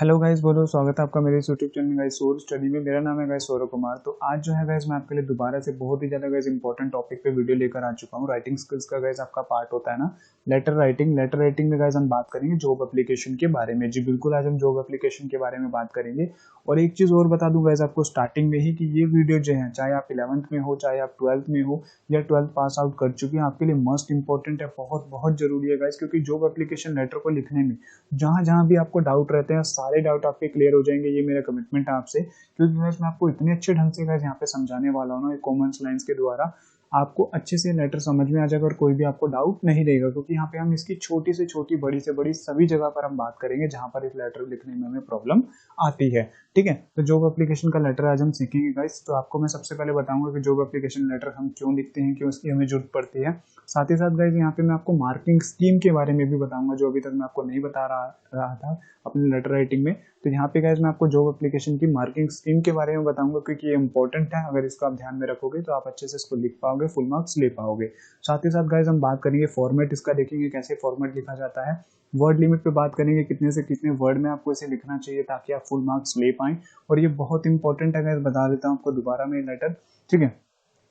Hello guys, बोलो स्वागत है आपका मेरे इस यूट्यूब चैनल गाइस सोर स्टडी में। मेरा नाम है गाइस सौरभ कुमार। तो आज जो है गाइस मैं आपके लिए दोबारा से बहुत ही ज़्यादा गाइस इंपॉर्टेंट टॉपिक पे वीडियो लेकर आ चुका हूँ। राइटिंग स्किल्स का गाइस आपका पार्ट होता है ना, लेटर राइटिंग में गाइस हम बात करेंगे जॉब एप्लीकेशन के बारे में। जी बिल्कुल, आज हम जॉब एप्लीकेशन के बारे में बात करेंगे। और एक चीज़ और बता दूं गाइस आपको स्टार्टिंग में ही कि ये वीडियो जो है, चाहे आप 11th में हो, चाहे आप 12th में हो या 12th पास आउट कर चुके हैं, आपके लिए मस्ट इंपॉर्टेंट है, बहुत बहुत जरूरी है गाइस। क्योंकि जॉब एप्लीकेशन लेटर को लिखने में जहां जहां भी आपको डाउट रहते हैं, सारे डाउट आपके क्लियर हो जाएंगे। ये मेरा कमिटमेंट है आपसे, क्योंकि गाइस मैं आपको इतने अच्छे ढंग से गाइस यहाँ पे समझाने वाला हूँ ना, कॉमन लाइंस के द्वारा आपको अच्छे से लेटर समझ में आ जाएगा और कोई भी आपको डाउट नहीं रहेगा। क्योंकि यहाँ पे हम इसकी छोटी से छोटी, बड़ी से बड़ी सभी जगह पर हम बात करेंगे जहां पर इस लेटर लिखने में हमें प्रॉब्लम आती है। ठीक है, तो जॉब एप्लीकेशन का लेटर आज हम सीखेंगे गाइस। तो आपको मैं सबसे पहले बताऊंगा कि जॉब एप्लीकेशन लेटर हम क्यों लिखते हैं, क्यों इसकी हमें जरूरत पड़ती है। साथ ही साथ गाइस यहाँ पे मैं आपको मार्किंग स्कीम के बारे में भी बताऊंगा, जो अभी तक मैं आपको नहीं बता रहा था अपने लेटर राइटिंग में। तो यहाँ पे गाइस मैं आपको जॉब एप्लीकेशन की मार्किंग स्कीम के बारे में बताऊंगा, क्योंकि ये इंपॉर्टेंट है। अगर इसको आप ध्यान में रखोगे तो आप अच्छे से इसको लिख पाओगे, फुल मार्क्स ले पाओगे। साथ ही साथ गाइस हम बात करेंगे फॉर्मेट इसका, देखेंगे कैसे फॉर्मेट लिखा जाता है। वर्ड लिमिट पे बात करेंगे, कितने से कितने वर्ड में आपको इसे लिखना चाहिए ताकि आप फुल मार्क्स ले पाएं। और ये बहुत इंपॉर्टेंट है गाइस, बता देता हूँ आपको दोबारा में लेटर। ठीक है,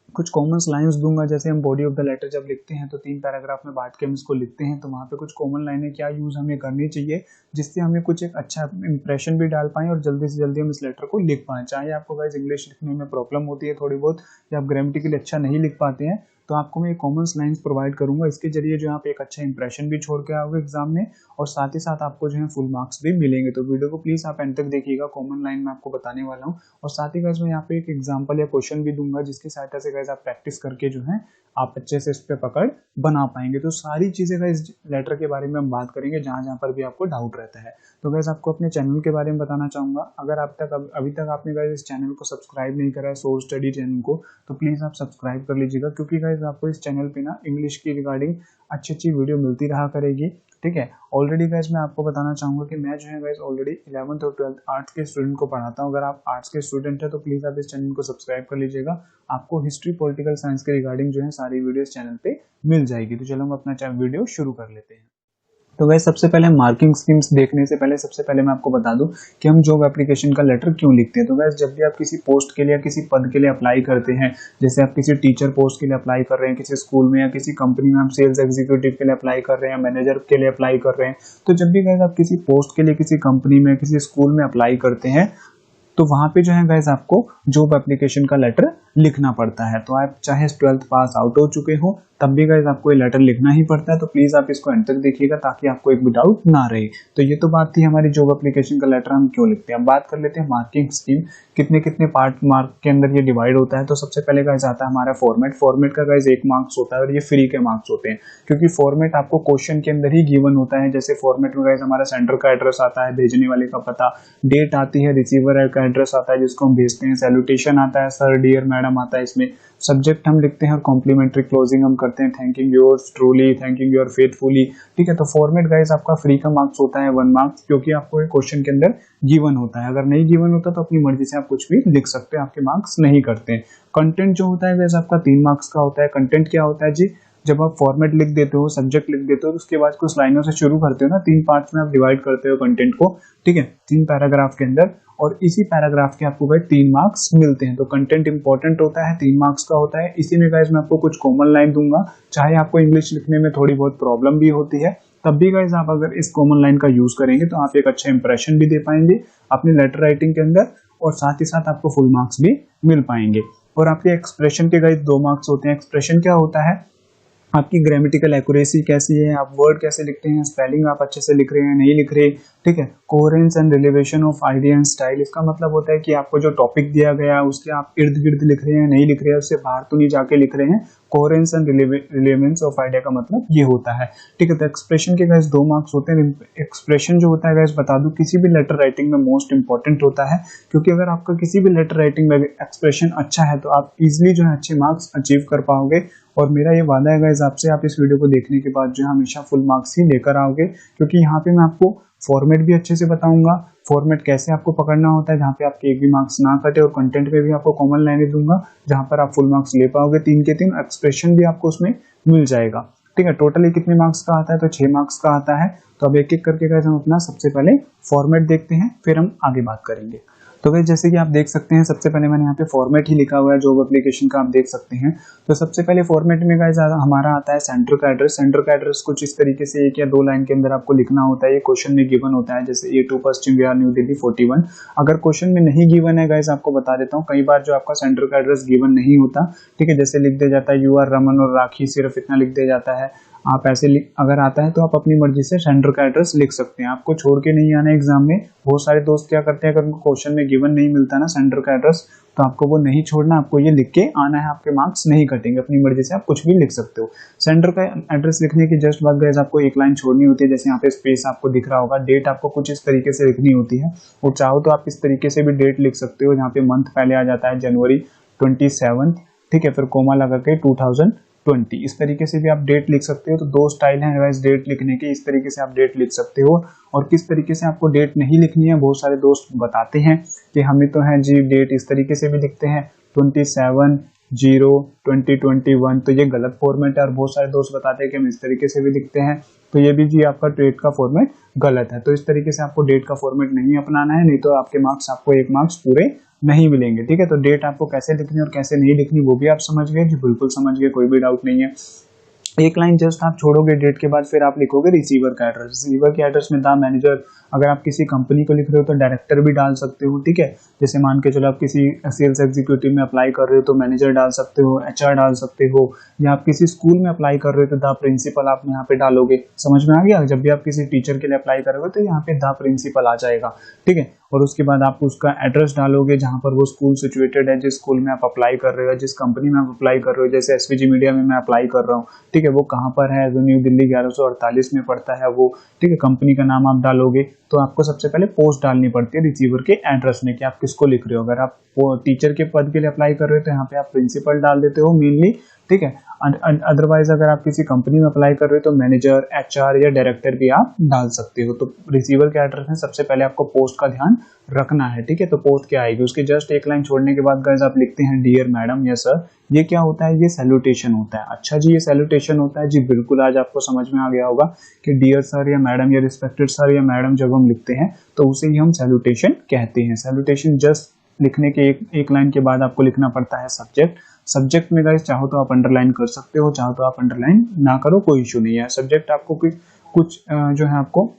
कुछ कॉमन लाइंस दूंगा। जैसे हम बॉडी ऑफ द लेटर जब लिखते हैं तो 3 पैराग्राफ में बांट के हम इसको लिखते हैं, तो वहाँ पे कुछ कॉमन लाइनें क्या यूज हमें करनी चाहिए जिससे हमें कुछ एक अच्छा इंप्रेशन भी डाल पाएं और जल्दी से जल्दी हम इस लेटर को लिख पाएं। चाहे आपको गाइस इंग्लिश लिखने में प्रॉब्लम होती है थोड़ी बहुत, या आप ग्रामेटिकली अच्छा नहीं लिख पाते हैं, तो आपको मैं कॉमन लाइंस प्रोवाइड करूंगा। इसके जरिए जो आप एक अच्छा इंप्रेशन भी छोड़ के आओगे एग्जाम में, और साथ ही साथ आपको जो है फुल मार्क्स भी मिलेंगे। तो वीडियो को प्लीज आप एंड तक देखिएगा, कॉमन लाइन मैं आपको बताने वाला हूँ। और साथ ही गाइस मैं यहाँ पे एक एग्जांपल या क्वेश्चन भी दूंगा, जिसकी सहायता से गाइस आप प्रैक्टिस करके जो है आप अच्छे से इस पे पकड़ बना पाएंगे। तो सारी चीजें गाइस लेटर के बारे में हम बात करेंगे जहां जहां पर भी आपको डाउट रहता है। तो गाइस आपको अपने चैनल के बारे में बताना चाहूंगा। अगर अभी तक आपने गाइस इस चैनल को सब्सक्राइब नहीं करा है, सोर स्टडी चैनल को, तो प्लीज आप सब्सक्राइब कर लीजिएगा। क्योंकि गाइस आपको इस चैनल पे ना इंग्लिश की रिगार्डिंग अच्छी अच्छी वीडियो मिलती रहा करेगी। ठीक है, ऑलरेडी गाइस मैं आपको बताना चाहूंगा कि मैं जो है गाइस ऑलरेडी 11th और 12th आर्ट्स के स्टूडेंट को पढ़ाता हूं। अगर आप आर्ट्स के स्टूडेंट है तो प्लीज आप इस चैनल को सब्सक्राइब कर लीजिएगा। आपको हिस्ट्री, पॉलिटिकल साइंस के रिगार्डिंग जो है सारी वीडियो इस चैनल पे मिल जाएगी। तो चलो हम अपना वीडियो शुरू कर लेते हैं। तो गाइस सबसे पहले मार्किंग स्कीम्स देखने से पहले सबसे पहले मैं आपको बता दूं कि हम जॉब एप्लीकेशन का लेटर क्यों लिखते हैं। तो गाइस जब भी आप किसी पोस्ट के लिए या किसी पद के लिए अप्लाई करते हैं, जैसे आप किसी टीचर पोस्ट के लिए अप्लाई कर रहे हैं किसी स्कूल में, या किसी कंपनी में आप सेल्स एग्जीक्यूटिव के लिए अप्लाई कर रहे हैं, मैनेजर के लिए अप्लाई कर रहे हैं, तो जब भी गाइस आप किसी पोस्ट के लिए किसी कंपनी में, किसी स्कूल में अप्लाई करते हैं, तो वहां पे जो है गाइस आपको जॉब एप्लीकेशन का लेटर लिखना पड़ता है। तो आप चाहे 12th पास आउट हो चुके हो तब भी गाइस आपको ये लेटर लिखना ही पड़ता है। तो प्लीज आप इसको एंड तक देखिएगा ताकि आपको एक भी डाउट ना रहे। तो ये तो बात थी हमारी जॉब एप्लीकेशन का लेटर हम क्यों लिखते हैं। अब बात कर लेते हैं मार्किंग स्कीम, कितने कितने पार्ट मार्क के अंदर ये डिवाइड होता है। तो सबसे पहले गाइस आता है हमारा फॉर्मेट। फॉर्मेट का गाइस 1 मार्क्स होता है और ये फ्री के मार्क्स होते हैं, क्योंकि फॉर्मेट आपको क्वेश्चन के अंदर ही गिवन होता है। जैसे फॉर्मेट में गाइस हमारा सेंडर का एड्रेस आता है, भेजने वाले का पता, डेट आती है, रिसीवर का एड्रेस आता है जिसको हम भेजते हैं, सैल्यूटेशन आता है, सर, डियर, मैडम आता है इसमें, सब्जेक्ट हम लिखते हैं और कॉम्प्लीमेंट्री क्लोजिंग हम करते हैं, thanking yours truly, thanking your faithfully. ठीक है, तो फॉर्मेट गाइस आपका फ्री का मार्क्स होता है 1 मार्क्स, क्योंकि आपको एक क्वेश्चन के अंदर गिवन होता है। अगर नहीं गिवन होता तो अपनी मर्जी से आप कुछ भी लिख सकते हैं, आपके मार्क्स नहीं करते। कंटेंट जो होता है गाइस आपका 3 मार्क्स का होता है। कंटेंट क्या होता है जी, जब आप फॉर्मेट लिख देते हो, सब्जेक्ट लिख देते हो, तो उसके बाद कुछ लाइनों से शुरू करते हो ना, 3 पार्ट्स में आप डिवाइड करते हो कंटेंट को। ठीक है, 3 पैराग्राफ के अंदर, और इसी पैराग्राफ के आपको गाइस 3 मार्क्स मिलते हैं। तो कंटेंट इंपॉर्टेंट होता है, 3 मार्क्स का होता है। इसी में गाइस मैं आपको कुछ कॉमन लाइन दूंगा, चाहे आपको इंग्लिश लिखने में थोड़ी बहुत प्रॉब्लम भी होती है, तब भी गाइस आप अगर इस कॉमन लाइन का यूज करेंगे तो आप एक अच्छा इंप्रेशन भी दे पाएंगे अपनी लेटर राइटिंग के अंदर, और साथ ही साथ आपको फुल मार्क्स भी मिल पाएंगे। और आपके एक्सप्रेशन के गाइस 2 मार्क्स होते हैं। एक्सप्रेशन क्या होता है, आपकी ग्रामेटिकल एक्यूरेसी कैसी है, आप वर्ड कैसे लिखते हैं, स्पेलिंग आप अच्छे से लिख रहे हैं नहीं लिख रहे। ठीक है, कोहेरेंस एंड रिलेवेशन ऑफ आइडिया एंड स्टाइल, इसका मतलब होता है कि आपको जो टॉपिक दिया गया है उसके आप इर्द गिर्द लिख रहे हैं नहीं लिख रहे हैं, उससे बाहर तो नहीं जाके लिख रहे हैं। Coherence and relevance of idea का मतलब ये होता है। ठीक है, तो एक्सप्रेशन के गाइस 2 मार्क्स होते हैं। एक्सप्रेशन जो होता है गाइस बता दूं किसी भी लेटर राइटिंग में मोस्ट इंपॉर्टेंट होता है, क्योंकि अगर आपका किसी भी लेटर राइटिंग में एक्सप्रेशन अच्छा है तो आप इजिली जो है अच्छे मार्क्स अचीव कर पाओगे। और मेरा ये वादा है गाइस आपसे, आप इस वीडियो को देखने के बाद जो हमेशा फुल मार्क्स ही लेकर आओगे, क्योंकि यहाँ पे मैं आपको फॉर्मेट भी अच्छे से बताऊंगा, फॉर्मेट कैसे आपको पकड़ना होता है जहाँ पे आपके एक भी मार्क्स ना कटे, और कंटेंट पे भी आपको कॉमन लाइनें दूंगा जहाँ पर आप फुल मार्क्स ले पाओगे 3 के 3। एक्सप्रेशन भी आपको उसमें मिल जाएगा। ठीक है। टोटली कितने मार्क्स का आता है, तो 6 मार्क्स का आता है। तो अब एक एक करके गाइस हम अपना सबसे पहले फॉर्मेट देखते हैं, फिर हम आगे बात करेंगे। तो गाइस जैसे कि आप देख सकते हैं, सबसे पहले मैंने यहाँ पे फॉर्मेट ही लिखा हुआ है जॉब एप्लीकेशन का, आप देख सकते हैं। तो सबसे पहले फॉर्मेट में गाइस हमारा आता है सेंटर का एड्रेस। सेंटर का एड्रेस कुछ इस तरीके से 1 या 2 लाइन के अंदर आपको लिखना होता है। ये क्वेश्चन में गिवन होता है, जैसे A2 पश्चिम विहार न्यू दिल्ली 41। अगर क्वेश्चन में नहीं गिवन है गाइस, आपको बता देता हूँ, कई बार जो आपका सेंटर का एड्रेस गिवन नहीं होता, ठीक है, जैसे लिख दिया जाता है UR रमन और राखी, सिर्फ इतना लिख दिया जाता है। आप ऐसे अगर आता है तो आप अपनी मर्जी से सेंटर का एड्रेस लिख सकते हैं, आपको छोड़ के नहीं आना एग्जाम में। बहुत सारे दोस्त क्या करते हैं, अगर उनको क्वेश्चन में गिवन नहीं मिलता ना सेंटर का एड्रेस, तो आपको वो नहीं छोड़ना, आपको ये लिख के आना है, आपके मार्क्स नहीं कटेंगे, अपनी मर्जी से आप कुछ भी लिख सकते हो। सेंटर का एड्रेस लिखने की जस्ट बाद गाइस आपको एक लाइन छोड़नी होती है, जैसे यहाँ पे स्पेस आपको दिख रहा होगा। डेट आपको कुछ इस तरीके से लिखनी होती है, और चाहो तो आप इस तरीके से भी डेट लिख सकते हो, जहाँ पे मंथ पहले आ जाता है जनवरी 27, ठीक है, फिर कोमा लगा के 2020, इस तरीके से भी आप डेट लिख सकते हो। तो 2 स्टाइल हैं गाइस डेट लिखने के, इस तरीके से आप डेट लिख सकते हो। और किस तरीके से आपको डेट नहीं लिखनी है, बहुत सारे दोस्त बताते हैं कि हमें तो है जी डेट इस तरीके से भी लिखते हैं 27/0/2021, तो ये गलत फॉर्मेट है। और बहुत सारे दोस्त बताते हैं कि हम इस तरीके से भी लिखते हैं, तो ये भी जी आपका डेट का फॉर्मेट गलत है। तो इस तरीके से आपको डेट का फॉर्मेट नहीं अपनाना है, नहीं तो आपके मार्क्स, आपको 1 मार्क्स पूरे नहीं मिलेंगे, ठीक है। तो डेट आपको कैसे लिखनी और कैसे नहीं लिखनी वो भी आप समझ गए जी, बिल्कुल समझ गए, कोई भी डाउट नहीं है। एक लाइन जस्ट आप छोड़ोगे डेट के बाद, फिर आप लिखोगे रिसीवर का एड्रेस। रिसीवर के एड्रेस में द मैनेजर, अगर आप किसी कंपनी को लिख रहे हो तो डायरेक्टर भी डाल सकते हो, ठीक है। जैसे मान के चलो आप किसी सेल्स एग्जीक्यूटिव में अप्लाई कर रहे हो तो मैनेजर डाल सकते हो, HR डाल सकते हो, या आप किसी स्कूल में अप्लाई कर रहे हो तो द प्रिंसिपल आप यहाँ पे डालोगे। समझ में आ गया? जब भी आप किसी टीचर के लिए अप्लाई करोगे तो यहाँ पे द प्रिंसिपल आ जाएगा, ठीक है। और उसके बाद आप उसका एड्रेस डालोगे जहाँ पर वो स्कूल सिचुएटेड है, जिस स्कूल में आप अप्लाई कर रहे हो, जिस कंपनी में आप अप्लाई कर रहे हो। जैसे SVG मीडिया में मैं अप्लाई कर रहा हूँ, ठीक है, वो कहाँ पर है, जो न्यू दिल्ली 1148 में पड़ता है वो, ठीक है। कंपनी का नाम आप डालोगे। तो आपको सबसे पहले पोस्ट डालनी पड़ती है रिसीवर के एड्रेस में कि आप किसको लिख रहे हो। अगर आप टीचर के पद के लिए अप्लाई कर रहे हो तो यहाँ पे आप प्रिंसिपल डाल देते हो मेनली, ठीक है। अदरवाइज अगर आप किसी कंपनी में अप्लाई कर रहे हो तो मैनेजर, HR या डायरेक्टर भी आप डाल सकते हो। तो रिसीवर के एड्रेस में सबसे पहले आपको पोस्ट का ध्यान रखना है, ठीक है। तो पोस्ट क्या आएगी, उसके जस्ट एक लाइन छोड़ने के बाद गाइस आप लिखते हैं डियर मैडम या सर। ये क्या होता है, ये सैल्यूटेशन होता है। अच्छा जी, ये सैल्यूटेशन होता है जी, बिल्कुल। आज आपको समझ में आ गया होगा कि डियर सर या मैडम या रिस्पेक्टेड सर या मैडम जब हम लिखते हैं तो उसे ही हम सैल्यूटेशन कहते हैं। सैल्यूटेशन जस्ट लिखने के एक लाइन के बाद आपको लिखना पड़ता है सब्जेक्ट। सब्जेक्ट में गाइस चाहो तो आप अंडरलाइन कर सकते हो, चाहो तो आप अंडरलाइन ना करो, कोई इशू नहीं है। सब्जेक्ट आपको कुछ जो है आपको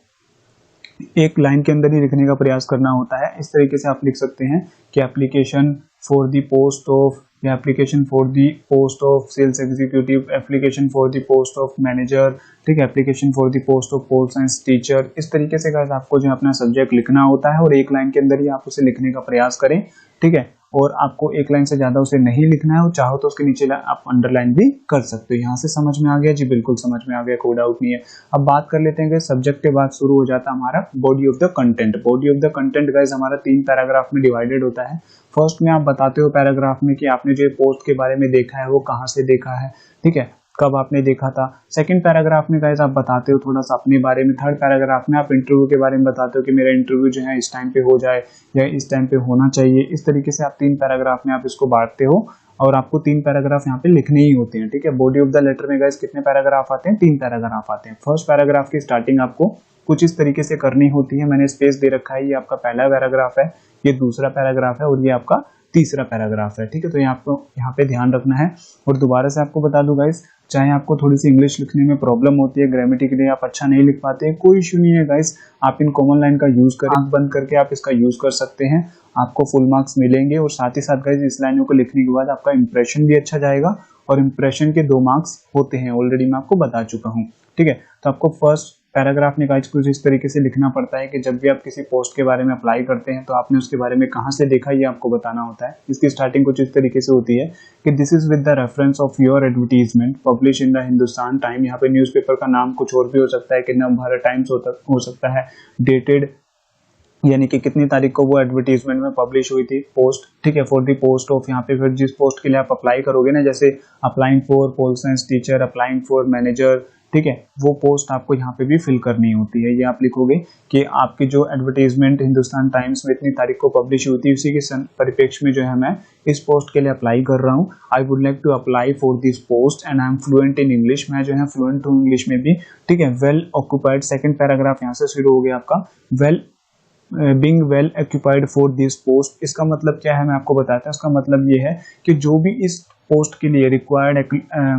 एक लाइन के अंदर ही लिखने का प्रयास करना होता है। इस तरीके से आप लिख सकते हैं कि application for the post of, या application for the post of sales executive, application for the post of manager, ठीक है, application for the post of pol science teacher. इस तरीके से गाइस आपको जो अपना सब्जेक्ट लिखना होता है और एक लाइन के अंदर ही आप उसे लिखने का प्रयास करें, ठीक है। और आपको एक लाइन से ज्यादा उसे नहीं लिखना है, और चाहो तो उसके नीचे आप अंडरलाइन भी कर सकते हो। यहाँ से समझ में आ गया जी, बिल्कुल समझ में आ गया, कोई डाउट नहीं है। अब बात कर लेते हैं कि सब्जेक्ट के बाद शुरू हो जाता है हमारा body of the content. Body of the content guys हमारा 3 पैराग्राफ में डिवाइडेड होता है। फर्स्ट में आप बताते हो पैराग्राफ में कि आपने जो पोस्ट के बारे में देखा है वो कहाँ से देखा है, ठीक है, कब आपने देखा था। सेकंड पैराग्राफ में गाइस आप बताते हो थोड़ा सा अपने बारे में। थर्ड पैराग्राफ में आप इंटरव्यू के बारे में बताते हो कि मेरा इंटरव्यू जो है इस टाइम पे हो जाए या इस टाइम पे होना चाहिए। इस तरीके से आप 3 पैराग्राफ में आप इसको बांटते हो, और आपको 3 पैराग्राफ यहाँ पे लिखने ही होते हैं, ठीक है। बॉडी ऑफ द लेटर में गाइस कितने पैराग्राफ आते हैं, 3 पैराग्राफ आते हैं। फर्स्ट पैराग्राफ की स्टार्टिंग आपको कुछ इस तरीके से करनी होती है। मैंने स्पेस दे रखा है, ये आपका पहला पैराग्राफ है, ये दूसरा पैराग्राफ है, और ये आपका तीसरा पैराग्राफ है, ठीक है। तो ये आपको यहाँ पे ध्यान रखना है। और दोबारा से आपको बता दूं गाइस, चाहे आपको थोड़ी सी इंग्लिश लिखने में प्रॉब्लम होती है, ग्रामेटिकली आप अच्छा नहीं लिख पाते हैं, कोई इशू नहीं है गाइस। आप इन कॉमन लाइन का यूज करें, आंख बंद करके आप इसका यूज कर सकते हैं, आपको फुल मार्क्स मिलेंगे। और साथ ही साथ गाइस इस लाइनों को लिखने के बाद आपका इंप्रेशन भी अच्छा जाएगा, और इंप्रेशन के 2 मार्क्स होते हैं, ऑलरेडी मैं आपको बता चुका हूँ, ठीक है। तो आपको फर्स्ट पैराग्राफ में गाइस कुछ इस तरीके से लिखना पड़ता है कि जब भी आप किसी पोस्ट के बारे में अप्लाई करते हैं तो आपने उसके बारे में कहाँ से देखा ये आपको बताना होता है। इसकी स्टार्टिंग कुछ इस तरीके से होती है कि this is with the reference of your advertisement publish in the Hindustan time. यहाँ पे न्यूज़पेपर का नाम कुछ और भी हो सकता है कि नवभारत टाइम्स हो सकता है। डेटेड यानी कि कितनी तारीख को वो एडवर्टीजमेंट में पब्लिश हुई थी पोस्ट, ठीक है। फॉर दी पोस्ट ऑफ, यहाँ पे फिर जिस पोस्ट के लिए आप अप्लाई करोगे ना, जैसे applying for pole science teacher, applying for manager, ठीक है, वो पोस्ट आपको यहाँ पे भी फिल करनी होती है। ये आप लिखोगे कि आपकी जो एडवर्टाइजमेंट हिंदुस्तान टाइम्स में इतनी तारीख को पब्लिश हुई थी, उसी के परिप्रेक्ष्य में जो है मैं इस पोस्ट के लिए अप्लाई कर रहा हूँ। I would like to apply for this post and I am fluent in English, मैं जो है फ्लुएंट हूँ इंग्लिश में भी, ठीक है। वेल ऑक्यूपाइड, सेकंड पैराग्राफ यहाँ से शुरू हो गया आपका, well being well occupied for this post. इसका मतलब क्या है मैं आपको बताता हूँ। इसका मतलब ये है कि जो भी इस पोस्ट के लिए रिक्वायर्ड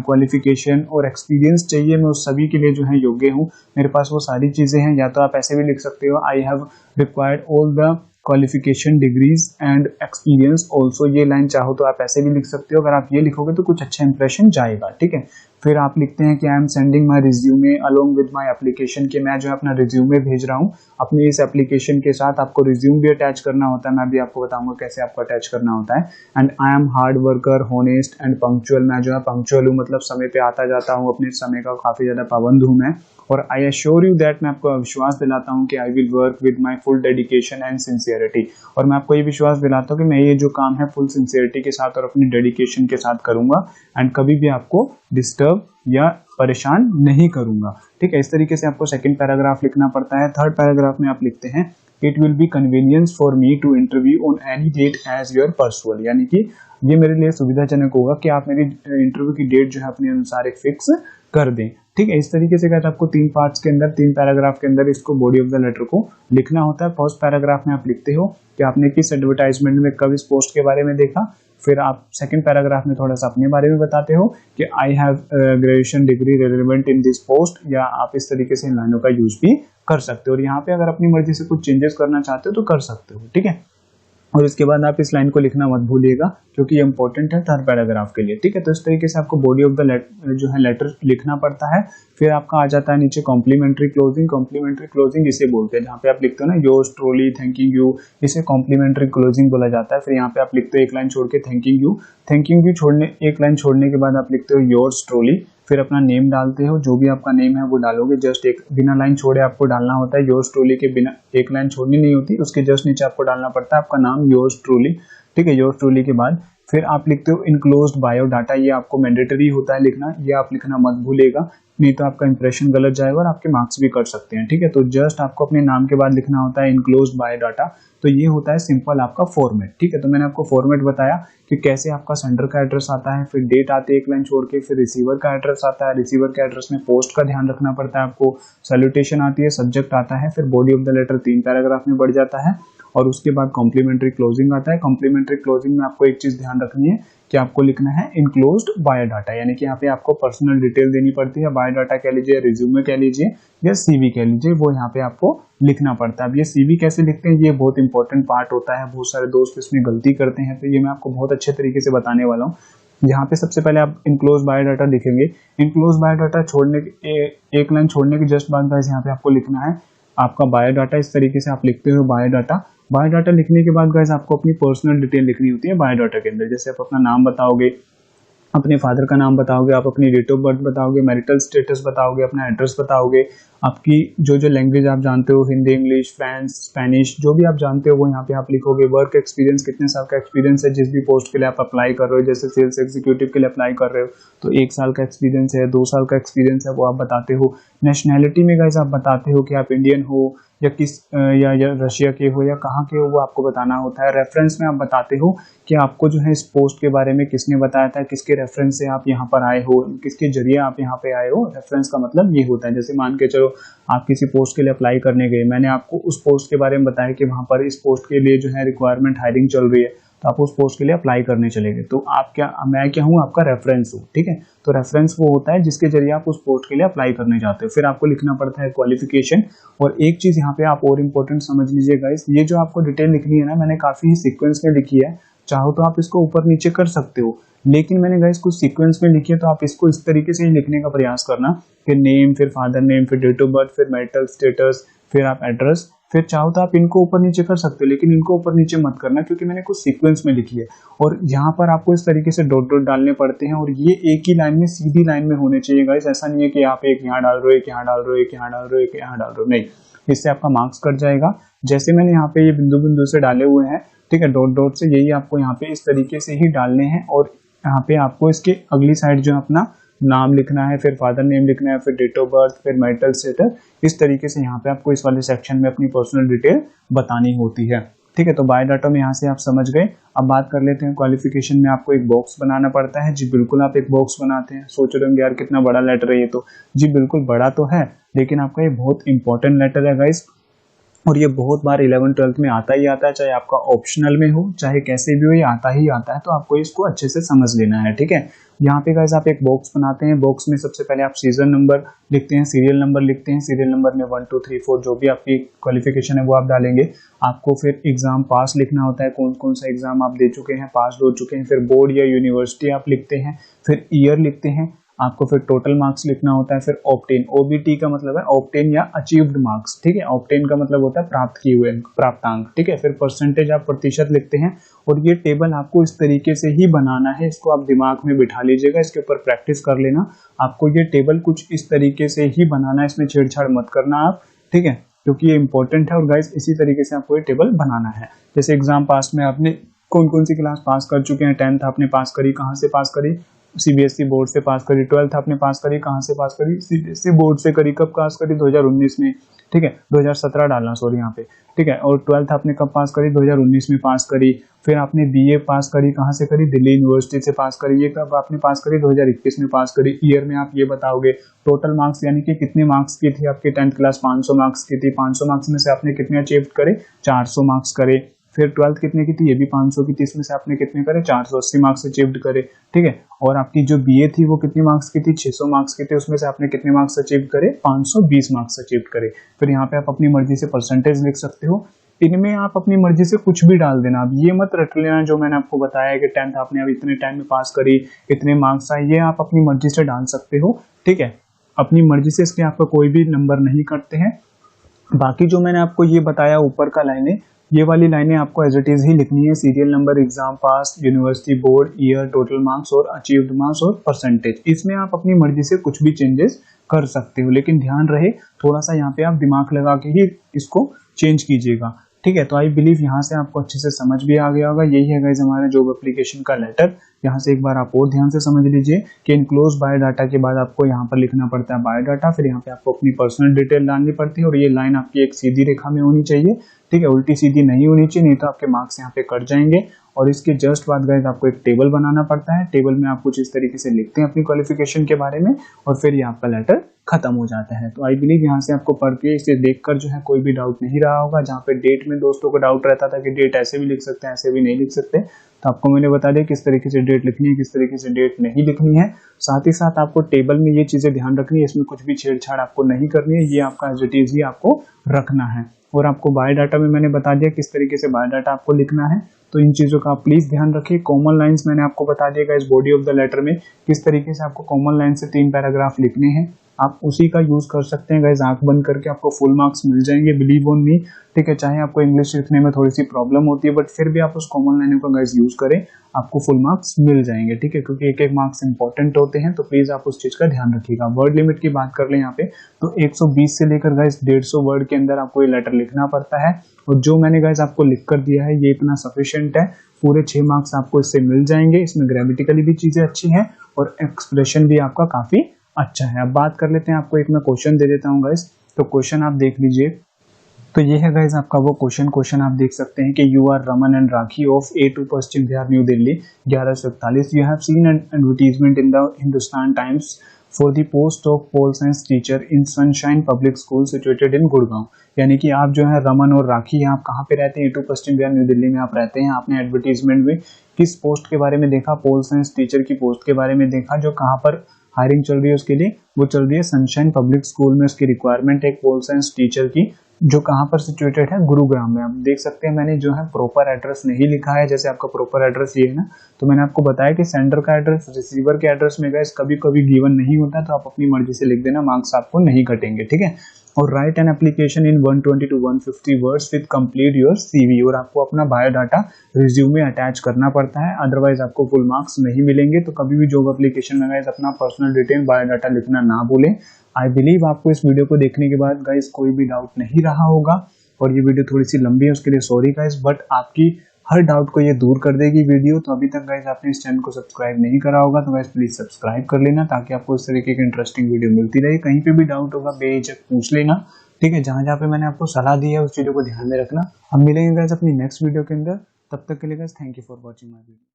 क्वालिफिकेशन और एक्सपीरियंस चाहिए, मैं उस सभी के लिए जो है योग्य हूँ, मेरे पास वो सारी चीज़ें हैं। या तो आप ऐसे भी लिख सकते हो, I have required all the qualification degrees and experience also. ये लाइन चाहो तो आप ऐसे भी लिख सकते हो। अगर आप ये लिखोगे तो कुछ अच्छा इंप्रेशन जाएगा, ठीक है। फिर आप लिखते हैं कि I am sending my resume along with my application, कि मैं जो है अपना रिज्यूमे भेज रहा हूँ अपनी इस एप्लीकेशन के साथ। आपको रिज्यूम भी अटैच करना होता है, मैं भी आपको बताऊंगा कैसे आपको अटैच करना होता है। And I am hard worker, honest and punctual, मैं जो है पंक्चुअल हूँ, मतलब समय पे आता जाता हूँ, अपने समय का काफ़ी ज़्यादा पाबंद हूँ मैं। और आई एश्योर यू दैट, मैं आपको विश्वास दिलाता हूँ कि I will work with my full dedication and sincerity, और मैं आपको ये विश्वास दिलाता हूँ कि मैं ये जो काम है फुल सिंसियरिटी के साथ और अपनी डेडिकेशन के साथ करूंगा, एंड कभी भी आपको डिस्टर्ब या परेशान नहीं करूंगा, ठीक है। इस तरीके से आपको सेकंड पैराग्राफ लिखना पड़ता है। थर्ड पैराग्राफ में आप लिखते हैं, it will be convenience for me to interview on any date as your personal, यानी कि ये मेरे लिए सुविधाजनक होगा कि आप मेरी इंटरव्यू की डेट जो है अपने अनुसार एक फिक्स कर दें, ठीक है। इस तरीके से कहते हैं आपको 3 पार्ट्स के अंदर, 3 पैराग्राफ के अंदर इसको बॉडी ऑफ द लेटर को लिखना होता है। फर्स्ट पैराग्राफ में आप लिखते हो कि आपने किस एडवर्टाइजमेंट में कब इस पोस्ट के बारे में देखा। फिर आप सेकंड पैराग्राफ में थोड़ा सा अपने बारे में बताते हो कि I have graduation degree relevant in this post, या आप इस तरीके से इन लाइनों का यूज भी कर सकते हो। और यहाँ पे अगर अपनी मर्जी से कुछ चेंजेस करना चाहते हो तो कर सकते हो, ठीक है। और इसके बाद आप इस लाइन को लिखना मत भूलिएगा क्योंकि ये इंपॉर्टेंट है थर्ड पैराग्राफ के लिए, ठीक है। तो इस तरीके से आपको बॉडी ऑफ द जो है लेटर लिखना पड़ता है। फिर आपका आ जाता है नीचे कॉम्प्लीमेंट्री क्लोजिंग। कॉम्प्लीमेंट्री क्लोजिंग इसे बोलते हैं, जहाँ पे आप लिखते हो ना योर्स ट्रूली थैंकिंग यू, इसे कॉम्प्लीमेंट्री क्लोजिंग बोला जाता है। फिर यहाँ पे आप लिखते हो एक लाइन छोड़ के थैंकिंग यू, थैंकिंग यू छोड़ने एक लाइन छोड़ने के बाद आप लिखते हो योर्स ट्रूली, फिर अपना नेम डालते हो, जो भी आपका नेम है वो डालोगे। जस्ट एक बिना लाइन छोड़े आपको डालना होता है, योर्स ट्रूली के बिना एक लाइन छोड़नी नहीं होती, उसके जस्ट नीचे आपको डालना पड़ता है आपका नाम योर्स ट्रूली, ठीक है। योर्स ट्रूली के बाद फिर आप लिखते हो इनक्लोज्ड बायोडाटा, ये आपको मैंडेटरी होता है लिखना, ये आप लिखना मत भूलिएगा, नहीं तो आपका इंप्रेशन गलत जाएगा और आपके मार्क्स भी कट सकते हैं, ठीक है। तो जस्ट आपको अपने नाम के बाद लिखना होता है इनक्लोज्ड बायोडाटा। तो ये होता है सिंपल आपका फॉर्मेट, ठीक है। तो मैंने आपको फॉर्मेट बताया कि कैसे आपका सेंडर का एड्रेस आता है, फिर डेट आती है एक लाइन छोड़ के, फिर रिसीवर का एड्रेस आता है, रिसीवर के एड्रेस में पोस्ट का ध्यान रखना पड़ता है आपको, सैल्यूटेशन आती है, सब्जेक्ट आता है, फिर body of the letter 3 paragraph में बढ़ जाता है, और उसके बाद कॉम्प्लीमेंट्री क्लोजिंग आता है। कॉम्प्लीमेंट्री क्लोजिंग में आपको एक चीज ध्यान रखनी है कि आपको लिखना है इनक्लोज्ड बायोडाटा, यानी कि यहाँ पे आपको पर्सनल डिटेल देनी पड़ती है, बायोडाटा कह लीजिए, रिज्यूमे कह लीजिए या सीवी कह लीजिए, वो यहाँ पे आपको लिखना पड़ता है। अब ये सीवी कैसे लिखते हैं, ये बहुत इंपॉर्टेंट पार्ट होता है, बहुत सारे दोस्त इसमें गलती करते हैं, तो ये मैं आपको बहुत अच्छे तरीके से बताने वाला हूँ। यहाँ पे सबसे पहले आप इनक्लोज बायोडाटा लिखेंगे। इनक्लोज बायोडाटा छोड़ने के एक लाइन छोड़ने के जस्ट बाद गाइस यहाँ पे आपको लिखना है आपका बायोडाटा। इस तरीके से आप लिखते हो बायोडाटा। बायोडाटा लिखने के बाद गाइस आपको अपनी पर्सनल डिटेल लिखनी होती है बायोडाटा के अंदर, जैसे आप अपना नाम बताओगे, अपने फादर का नाम बताओगे, आप अपनी डेट ऑफ बर्थ बताओगे, मैरिटल स्टेटस बताओगे, अपना एड्रेस बताओगे, आपकी जो लैंग्वेज आप जानते हो, हिंदी, इंग्लिश, फ्रेंच, स्पेनिश, जो भी आप जानते हो वो यहाँ पे आप लिखोगे। वर्क एक्सपीरियंस, कितने साल का एक्सपीरियंस है जिस भी पोस्ट के लिए आप अप्लाई कर रहे हो, जैसे सेल्स एग्जीक्यूटिव के लिए अप्लाई कर रहे हो तो 1 साल का एक्सपीरियंस है, 2 साल का एक्सपीरियंस है, वो आप बताते हो। नेशनैलिटी में गाइस आप बताते हो कि आप इंडियन हो या किस या रशिया के हो या कहाँ के हो, वो आपको बताना होता है। रेफरेंस में आप बताते हो कि आपको जो है इस पोस्ट के बारे में किसने बताया था, किसके रेफरेंस से आप यहाँ पर आए हो, किसके जरिए आप यहाँ पे आए हो। रेफरेंस का मतलब ये होता है, जैसे मान के चलो आप किसी पोस्ट के लिए अप्लाई करने गए, मैंने आपको उस पोस्ट के बारे में बताया कि वहाँ पर इस पोस्ट के लिए जो है रिक्वायरमेंट हायरिंग चल रही है, तो आप उस पोस्ट के लिए अप्लाई करने चले गए, तो आप क्या, मैं क्या हूँ, आपका रेफरेंस हूँ, ठीक है। तो रेफरेंस वो होता है जिसके जरिए आप उस पोस्ट के लिए अप्लाई करने जाते हो। फिर आपको लिखना पड़ता है क्वालिफिकेशन। और एक चीज यहाँ पे आप और इम्पोर्टेंट समझ लीजिए गाइस, ये जो आपको डिटेल लिखनी है ना, मैंने काफी ही सीक्वेंस में लिखी है, चाहो तो आप इसको ऊपर नीचे कर सकते हो, लेकिन मैंने गाइस कुछ सीक्वेंस में लिखी है, तो आप इसको इस तरीके से ही लिखने का प्रयास करना कि नेम, फिर फादर नेम, फिर डेट ऑफ बर्थ, फिर मैरिटल स्टेटस, फिर आप एड्रेस, फिर चाहो तो आप इनको ऊपर नीचे कर सकते हो, लेकिन इनको ऊपर नीचे मत करना क्योंकि मैंने कुछ सीक्वेंस में लिखी है। और यहाँ पर आपको इस तरीके से डॉट डॉट डालने पड़ते हैं, और ये एक ही लाइन में, सीधी लाइन में होने चाहिए गाइस। ऐसा नहीं है कि आप एक यहाँ डाल रहे हो, एक यहाँ डाल रहे हो, एक यहाँ डाल रहे हो, एक यहाँ डाल रहे हो, नहीं, इससे आपका मार्क्स कट जाएगा। जैसे मैंने यहाँ पे ये बिंदु बिंदु से डाले हुए हैं, ठीक है, डॉट डॉट से, यही आपको यहाँ पे इस तरीके से ही डालने हैं। और यहाँ पे आपको इसके अगली साइड जो अपना नाम लिखना है, फिर फादर नेम लिखना है, फिर डेट ऑफ बर्थ, फिर मैरिटल स्टेटस। इस तरीके से यहाँ पे आपको इस वाले सेक्शन में अपनी पर्सनल डिटेल बतानी होती है। ठीक है, तो बायोडाटा में यहाँ से आप समझ गए। अब बात कर लेते हैं क्वालिफिकेशन में आपको एक बॉक्स बनाना पड़ता है। जी बिल्कुल, आप एक बॉक्स बनाते हैं। सोच रहे होंगे यार कितना बड़ा लेटर है ये तो। जी बिल्कुल बड़ा तो है, लेकिन आपका ये बहुत इंपॉर्टेंट लेटर है गाइस, और ये बहुत बार 11th-12th में आता ही आता है, चाहे आपका ऑप्शनल में हो चाहे कैसे भी हो, ये आता ही आता है। तो आपको इसको अच्छे से समझ लेना है। ठीक है, यहाँ पे गाइस आप एक बॉक्स बनाते हैं। बॉक्स में सबसे पहले आप सीजन नंबर लिखते हैं, सीरियल नंबर लिखते हैं। सीरियल नंबर में 1 2 3 4 जो भी आपकी क्वालिफिकेशन है वो आप डालेंगे। आपको फिर एग्जाम पास लिखना होता है, कौन कौन सा एग्जाम आप दे चुके हैं, पास हो चुके हैं। फिर बोर्ड या यूनिवर्सिटी आप लिखते हैं, फिर ईयर लिखते हैं। आपको फिर टोटल मार्क्स लिखना होता है, फिर ऑब्टेन, ओबीटी का मतलब है ऑब्टेन या अचीव्ड मार्क्स। ठीक है, ऑब्टेन का मतलब होता है प्राप्त किए हुए, प्राप्तांक। ठीक है, फिर परसेंटेज आप प्रतिशत लिखते हैं। और ये टेबल आपको इस तरीके से ही बनाना है, इसको आप दिमाग में बिठा लीजिएगा, इसके ऊपर प्रैक्टिस कर लेना। आपको ये टेबल कुछ इस तरीके से ही बनाना है, इसमें छेड़छाड़ मत करना आप। ठीक है, क्योंकि ये इंपॉर्टेंट है। और गाइस इसी तरीके से आपको ये टेबल बनाना है। जैसे एग्जाम पास में आपने कौन कौन सी क्लास पास कर चुके हैं, 10th आपने पास करी, कहाँ से पास करी, सीबीएसई बोर्ड से पास करी। 12th आपने पास करी, कहाँ से पास करी, सीबीएसई बोर्ड से करी। कब पास करी, 2019 में। ठीक है, 2017 डालना सॉरी यहाँ पे। ठीक है, और 12th आपने कब पास करी, 2019 में पास करी। फिर आपने बीए पास करी, कहाँ से करी, दिल्ली यूनिवर्सिटी से पास करी। ये कब आपने पास करी, 2021 में पास करी। ईयर में आप ये बताओगे। टोटल मार्क्स यानी कि कितने मार्क्स की थी आपकी 10th क्लास, 500 मार्क्स की थी। 500 मार्क्स में से आपने कितने अचीव करे, 400 मार्क्स करे। फिर 12th कितने की थी, ये भी 500 की थी, इसमें से आपने कितने करे, 480 मार्क्स अचीव्ड करे। ठीक है, और आपकी जो बीए थी वो कितनी मार्क्स की थी, 600 मार्क्स की थी, उसमें से आपने कितने मार्क्स अचीव करे, 520 मार्क्स अचीव करे। फिर यहाँ पे आप अपनी मर्जी से परसेंटेज लिख सकते हो। इनमें आप अपनी मर्जी से कुछ भी डाल देना। अब ये मत रट लेना जो मैंने आपको बताया है कि 10th आपने अब इतने टाइम में पास करी, इतने मार्क्स आए, ये आप अपनी मर्जी से डाल सकते हो। ठीक है, अपनी मर्जी से, इसके आपका कोई भी नंबर नहीं कटते हैं। बाकी जो मैंने आपको ये बताया ऊपर का लाइनें, ये वाली लाइनें आपको एज इट इज ही लिखनी है। सीरियल नंबर, एग्जाम पास, university board, year, total marks और अचीव्ड मार्क्स और परसेंटेज। इसमें आप अपनी मर्जी से कुछ भी चेंजेस कर सकते हो, लेकिन ध्यान रहे थोड़ा सा यहाँ पे आप दिमाग लगा के ही इसको चेंज कीजिएगा। ठीक है, तो आई बिलीव यहाँ से आपको अच्छे से समझ भी आ गया होगा। यही है गाइस हमारे जॉब एप्लीकेशन का लेटर। यहाँ से एक बार आप और ध्यान से समझ लीजिए कि इनक्लोज बायोडाटा के बाद आपको यहाँ पर लिखना पड़ता है बायोडाटा। फिर यहाँ पे आपको अपनी पर्सनल डिटेल डालनी पड़ती है, और ये लाइन आपकी एक सीधी रेखा में होनी चाहिए। ठीक है, उल्टी सीधी नहीं होनी चाहिए, नहीं तो आपके मार्क्स यहाँ पे कट जाएंगे। और इसके जस्ट बाद गाइस आपको एक टेबल बनाना पड़ता है। टेबल में आप कुछ इस तरीके से लिखते हैं अपनी क्वालिफिकेशन के बारे में, और फिर ये आपका लेटर खत्म हो जाता है। तो आई बिलीव यहाँ से आपको पढ़ के इसे देखकर जो है कोई भी डाउट नहीं रहा होगा। जहाँ पे डेट में दोस्तों को डाउट रहता था कि डेट ऐसे भी लिख सकते हैं, ऐसे भी नहीं लिख सकते, तो आपको मैंने बता दिया किस तरीके से डेट लिखनी है, किस तरीके से डेट नहीं लिखनी है। साथ ही साथ आपको टेबल में ये चीजें ध्यान रखनी है, इसमें कुछ भी छेड़छाड़ आपको नहीं करनी है। ये आपका एज इट इज ही आपको रखना है। और आपको बायोडाटा में मैंने बता दिया किस तरीके से बायोडाटा आपको लिखना है। तो इन चीजों का आप प्लीज ध्यान रखिए। कॉमन लाइंस मैंने आपको बता दिया इस बॉडी ऑफ द लेटर में किस तरीके से आपको कॉमन लाइन से 3 पैराग्राफ लिखने हैं। आप उसी का यूज कर सकते हैं गाइस, आंख बंद करके आपको फुल मार्क्स मिल जाएंगे, बिलीव ऑन मी। ठीक है, चाहे आपको इंग्लिश लिखने में थोड़ी सी प्रॉब्लम होती है, बट फिर भी आप उस कॉमन लाइनों का गाइस यूज करें, आपको फुल मार्क्स मिल जाएंगे। ठीक है, क्योंकि एक एक मार्क्स इंपॉर्टेंट होते हैं, तो प्लीज आप उस चीज का ध्यान रखिएगा। वर्ड लिमिट की बात कर लें यहाँ पे, तो 120 से लेकर गाइस 150 वर्ड के अंदर आपको ये लेटर लिखना पड़ता है। और जो मैंने गाइस आपको लिख कर दिया है ये इतना सफिशिएंट है। पूरे 6 मार्क्स आपको इससे मिल जाएंगे। इसमें ग्रामेटिकली भी चीजें अच्छी हैं और एक्सप्रेशन भी आपका काफी अच्छा है। अब बात कर लेते हैं, आपको एक मैं क्वेश्चन दे देता हूँ गाइस, तो क्वेश्चन आप देख लीजिए। तो ये है गाइस आपका वो क्वेश्चन आप देख सकते हैं कि you are Raman and Rakhi of A2 Paschim Vihar new Delhi 1141। You have seen an advertisement in the Hindustan Times for the post of pol science teacher in Sunshine Public School situated in Gurgaon. यानी कि आप जो है रमन और राखी, आप कहाँ पे रहते हैं, A2 पश्चिम बिहार न्यू दिल्ली में आप रहते हैं। आपने एडवर्टीजमेंट में किस पोस्ट के बारे में देखा, पोल साइंस टीचर की पोस्ट के बारे में देखा, जो कहाँ पर हायरिंग चल रही है उसके लिए, वो चल रही है सनशाइन पब्लिक स्कूल में। उसकी रिक्वायरमेंट है एक पोल साइंस टीचर की, जो कहाँ पर सिचुएटेड है, गुरुग्राम में। आप देख सकते हैं मैंने जो है प्रॉपर एड्रेस नहीं लिखा है, जैसे आपका प्रॉपर एड्रेस ये है ना, तो मैंने आपको बताया कि सेंडर का एड्रेस रिसीवर के एड्रेस में गाइस कभी कभी गिवन नहीं होता, तो आप अपनी मर्जी से लिख देना, मार्क्स आपको नहीं कटेंगे। ठीक है, और right an application in 120 to 150 words with complete your CV। और आपको अपना बायोडाटा रिज्यूमे अटैच करना पड़ता है, अदरवाइज आपको फुल मार्क्स नहीं मिलेंगे। तो कभी भी जॉब एप्लीकेशन में गाइस अपना पर्सनल डिटेल बायोडाटा लिखना ना भूलें। आई बिलीव आपको इस वीडियो को देखने के बाद गाइस कोई भी डाउट नहीं रहा होगा। और ये वीडियो थोड़ी सी लंबी है, उसके लिए सॉरी गाइस, बट आपकी हर डाउट को ये दूर कर देगी वीडियो। तो अभी तक गाइज आपने इस चैनल को सब्सक्राइब नहीं करा होगा तो गाइज प्लीज सब्सक्राइब कर लेना, ताकि आपको इस तरीके की इंटरेस्टिंग वीडियो मिलती रहे। कहीं पे भी डाउट होगा बेझिझक पूछ लेना, ठीक है। जहां जहां पे मैंने आपको सलाह दी है उस चीजों को ध्यान में रखना। हम मिलेंगे गाइज अपनी नेक्स्ट वीडियो के अंदर, तब तक के लिए guys thank you for watching my video.